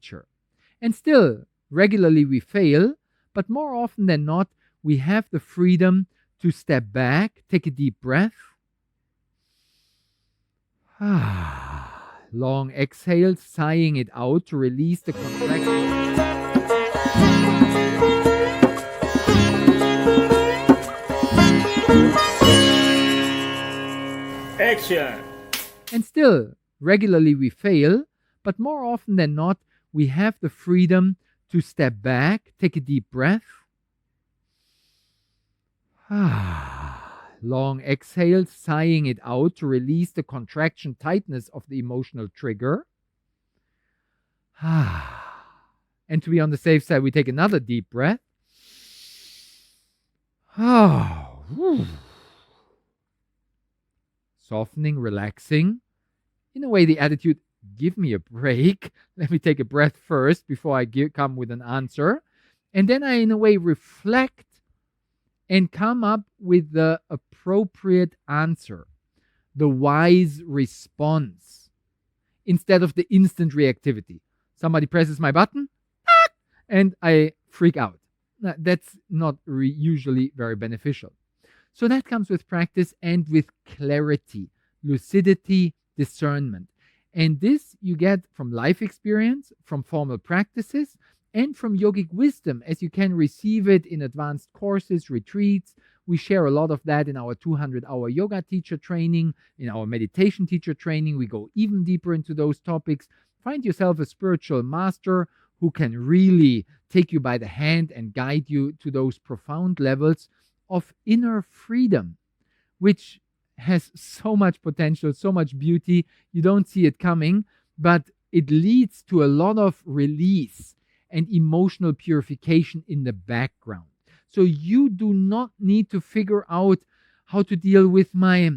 Sure. And still, regularly we fail, but more often than not, we have the freedom to step back, take a deep breath. Long exhale, sighing it out to release the contraction. Action! And still, regularly we fail, but more often than not, we have the freedom to step back, take a deep breath. Long exhale, sighing it out to release the contraction tightness of the emotional trigger. And to be on the safe side, we take another deep breath. Softening, relaxing. In a way, the attitude, give me a break. Let me take a breath first before I come with an answer. And then I, in a way, reflect and come up with the appropriate answer, the wise response, instead of the instant reactivity. Somebody presses my button, and I freak out. That's not usually very beneficial. So that comes with practice and with clarity, lucidity, discernment. And this you get from life experience, from formal practices, and from yogic wisdom, as you can receive it in advanced courses, retreats. We share a lot of that in our 200-hour yoga teacher training, in our meditation teacher training. We go even deeper into those topics. Find yourself a spiritual master who can really take you by the hand and guide you to those profound levels of inner freedom, which has so much potential, so much beauty. You don't see it coming, but it leads to a lot of release and emotional purification in the background. So you do not need to figure out how to deal with my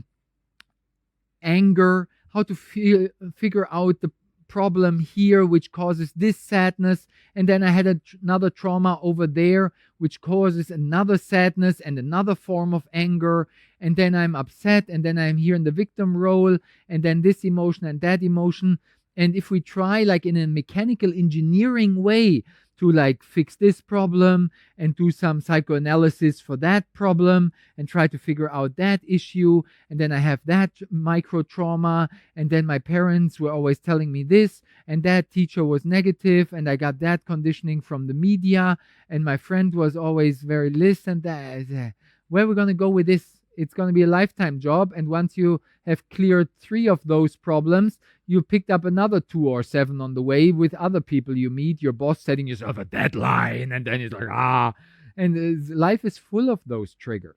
anger, how to figure out the problem here which causes this sadness, and then I had another trauma over there which causes another sadness and another form of anger, and then I'm upset, and then I'm here in the victim role, and then this emotion and that emotion. And if we try, like in a mechanical engineering way, to like fix this problem and do some psychoanalysis for that problem and try to figure out that issue, and then I have that micro trauma, and then my parents were always telling me this, and that teacher was negative, and I got that conditioning from the media, and my friend was always very this and that. Where are we going to go with this? It's going to be a lifetime job, and once you have cleared 3 of those problems, you picked up another 2 or 7 on the way with other people you meet, your boss setting yourself a deadline, and then it's like, and life is full of those triggers.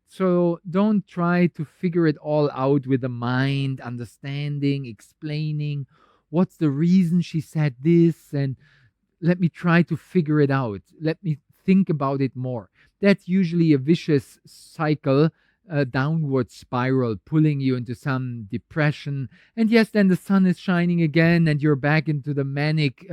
So don't try to figure it all out with the mind, understanding, explaining what's the reason she said this, and let me try to figure it out. Let me think about it more. That's usually a vicious cycle, a downward spiral, pulling you into some depression. And yes, then the sun is shining again and you're back into the manic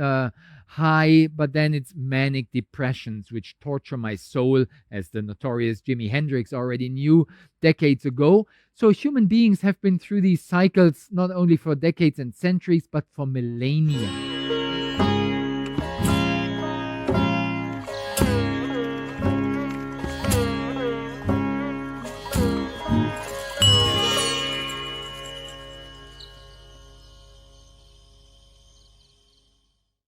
high, but then it's manic depressions, which torture my soul, as the notorious Jimi Hendrix already knew decades ago. So human beings have been through these cycles not only for decades and centuries, but for millennia.